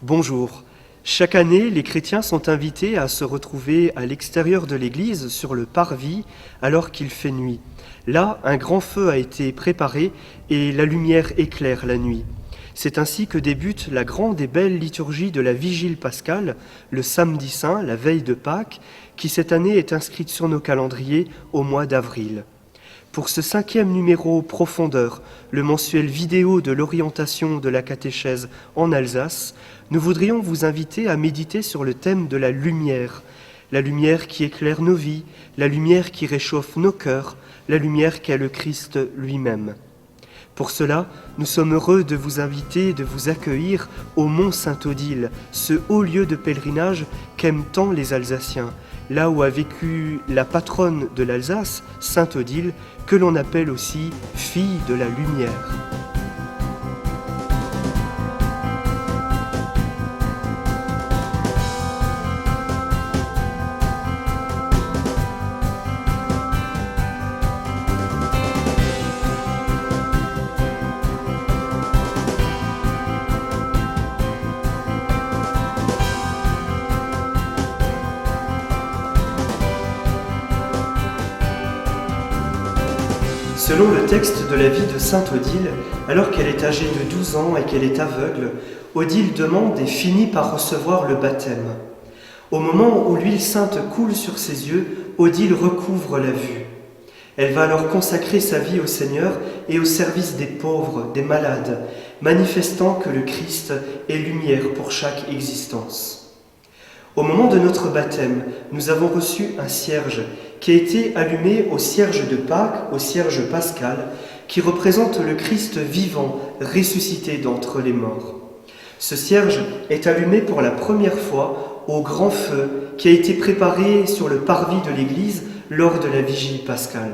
Bonjour. Chaque année, les chrétiens sont invités à se retrouver à l'extérieur de l'église, sur le parvis, alors qu'il fait nuit. Là, un grand feu a été préparé et la lumière éclaire la nuit. C'est ainsi que débute la grande et belle liturgie de la Vigile pascale, le samedi saint, la veille de Pâques, qui cette année est inscrite sur nos calendriers au mois d'avril. Pour ce 5e numéro Profondeur, le mensuel vidéo de l'orientation de la catéchèse en Alsace, nous voudrions vous inviter à méditer sur le thème de la lumière qui éclaire nos vies, la lumière qui réchauffe nos cœurs, la lumière qu'est le Christ lui-même. Pour cela, nous sommes heureux de vous inviter, de vous accueillir au Mont Sainte-Odile, ce haut lieu de pèlerinage qu'aiment tant les Alsaciens, là où a vécu la patronne de l'Alsace, Sainte Odile, que l'on appelle aussi fille de la lumière. Selon le texte de la vie de sainte Odile, alors qu'elle est âgée de 12 ans et qu'elle est aveugle, Odile demande et finit par recevoir le baptême. Au moment où l'huile sainte coule sur ses yeux, Odile recouvre la vue. Elle va alors consacrer sa vie au Seigneur et au service des pauvres, des malades, manifestant que le Christ est lumière pour chaque existence. Au moment de notre baptême, nous avons reçu un cierge qui a été allumé au cierge de Pâques, au cierge pascal, qui représente le Christ vivant, ressuscité d'entre les morts. Ce cierge est allumé pour la première fois au grand feu qui a été préparé sur le parvis de l'église lors de la vigile pascale.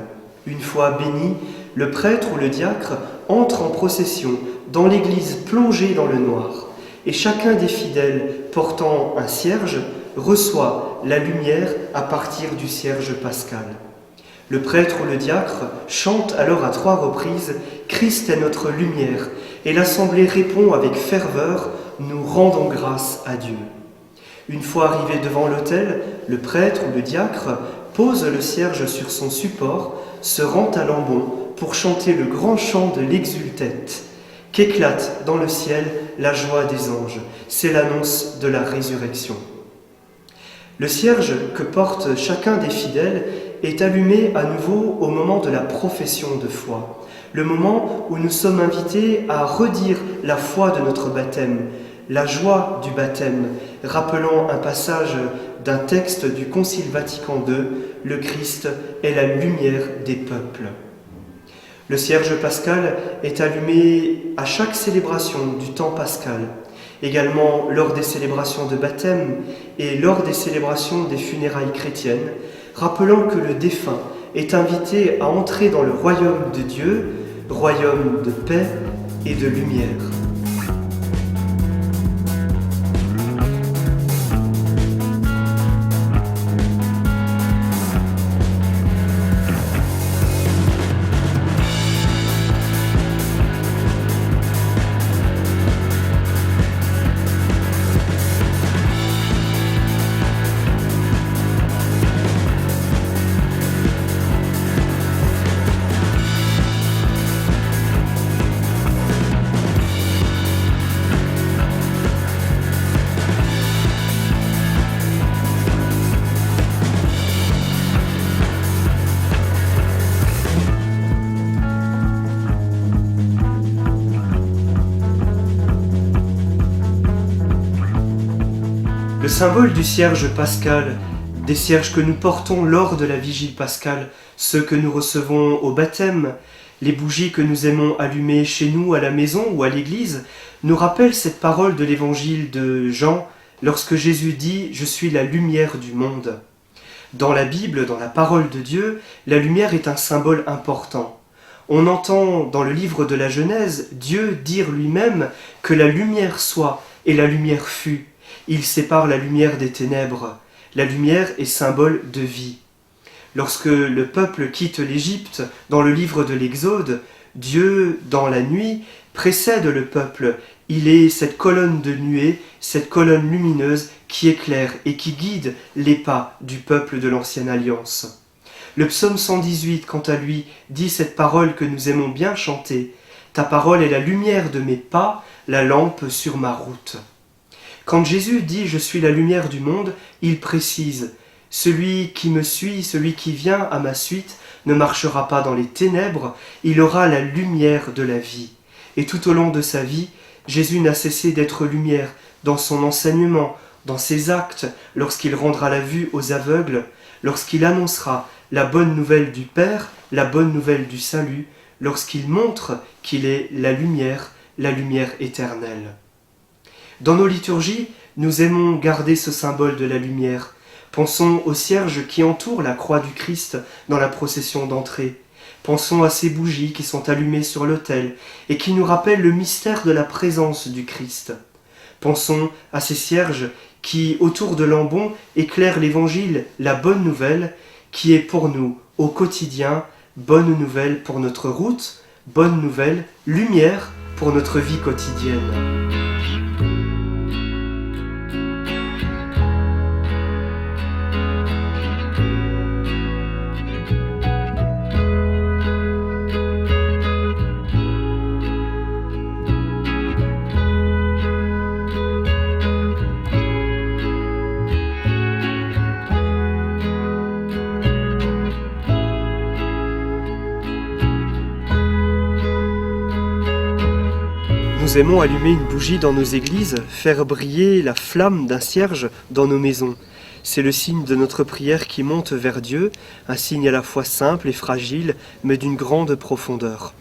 Une fois béni, le prêtre ou le diacre entre en procession dans l'église plongée dans le noir. Et chacun des fidèles portant un cierge reçoit la lumière à partir du cierge pascal. Le prêtre ou le diacre chante alors à 3 reprises « Christ est notre lumière » et l'assemblée répond avec ferveur « Nous rendons grâce à Dieu ». Une fois arrivé devant l'autel, le prêtre ou le diacre pose le cierge sur son support, se rend à l'ambon pour chanter le grand chant de l'exultète. Qu'éclate dans le ciel la joie des anges. C'est l'annonce de la résurrection. Le cierge que porte chacun des fidèles est allumé à nouveau au moment de la profession de foi, le moment où nous sommes invités à redire la foi de notre baptême, la joie du baptême, rappelant un passage d'un texte du Concile Vatican II, « Le Christ est la lumière des peuples ». Le cierge pascal est allumé à chaque célébration du temps pascal, également lors des célébrations de baptême et lors des célébrations des funérailles chrétiennes, rappelant que le défunt est invité à entrer dans le royaume de Dieu, royaume de paix et de lumière. Le symbole du cierge pascal, des cierges que nous portons lors de la vigile pascale, ceux que nous recevons au baptême, les bougies que nous aimons allumer chez nous à la maison ou à l'église, nous rappellent cette parole de l'évangile de Jean lorsque Jésus dit « Je suis la lumière du monde ». Dans la Bible, dans la parole de Dieu, la lumière est un symbole important. On entend dans le livre de la Genèse Dieu dire lui-même que la lumière soit et la lumière fut. Il sépare la lumière des ténèbres. La lumière est symbole de vie. Lorsque le peuple quitte l'Égypte, dans le livre de l'Exode, Dieu, dans la nuit, précède le peuple Il est cette colonne de nuée, cette colonne lumineuse qui éclaire et qui guide les pas du peuple de l'ancienne alliance. Le psaume 118, quant à lui, dit cette parole que nous aimons bien chanter. « Ta parole est la lumière de mes pas, la lampe sur ma route. » Quand Jésus dit « Je suis la lumière du monde », il précise « Celui qui me suit, celui qui vient à ma suite, ne marchera pas dans les ténèbres, il aura la lumière de la vie. » Et tout au long de sa vie, Jésus n'a cessé d'être lumière dans son enseignement, dans ses actes, lorsqu'il rendra la vue aux aveugles, lorsqu'il annoncera la bonne nouvelle du Père, la bonne nouvelle du salut, lorsqu'il montre qu'il est la lumière éternelle. Dans nos liturgies, nous aimons garder ce symbole de la lumière. Pensons au cierge qui entoure la croix du Christ dans la procession d'entrée. Pensons à ces bougies qui sont allumées sur l'autel et qui nous rappellent le mystère de la présence du Christ. Pensons à ces cierges qui, autour de l'ambon, éclairent l'Évangile, la bonne nouvelle, qui est pour nous, au quotidien, bonne nouvelle pour notre route, bonne nouvelle, lumière pour notre vie quotidienne. Nous aimons allumer une bougie dans nos églises, faire briller la flamme d'un cierge dans nos maisons. C'est le signe de notre prière qui monte vers Dieu, un signe à la fois simple et fragile, mais d'une grande profondeur.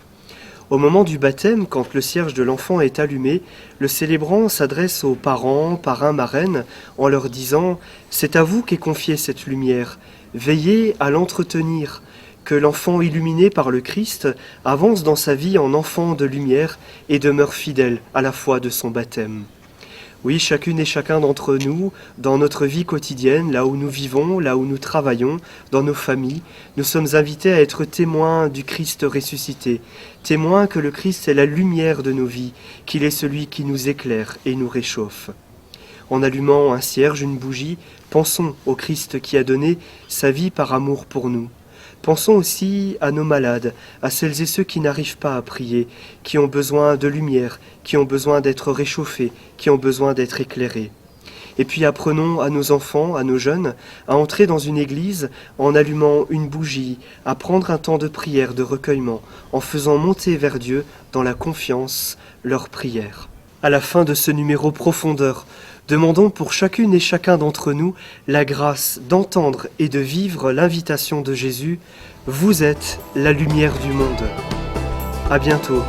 Au moment du baptême, quand le cierge de l'enfant est allumé, le célébrant s'adresse aux parents, parrains, marraines, en leur disant « C'est à vous qu'est confiée cette lumière, veillez à l'entretenir ». Que l'enfant illuminé par le Christ avance dans sa vie en enfant de lumière et demeure fidèle à la foi de son baptême. Oui, chacune et chacun d'entre nous, dans notre vie quotidienne, là où nous vivons, là où nous travaillons, dans nos familles, nous sommes invités à être témoins du Christ ressuscité, témoins que le Christ est la lumière de nos vies, qu'il est celui qui nous éclaire et nous réchauffe. En allumant un cierge, une bougie, pensons au Christ qui a donné sa vie par amour pour nous. Pensons aussi à nos malades, à celles et ceux qui n'arrivent pas à prier, qui ont besoin de lumière, qui ont besoin d'être réchauffés, qui ont besoin d'être éclairés. Et puis apprenons à nos enfants, à nos jeunes, à entrer dans une église en allumant une bougie, à prendre un temps de prière, de recueillement, en faisant monter vers Dieu, dans la confiance, leurs prières. À la fin de ce numéro Profondeur, demandons pour chacune et chacun d'entre nous la grâce d'entendre et de vivre l'invitation de Jésus. Vous êtes la lumière du monde. À bientôt.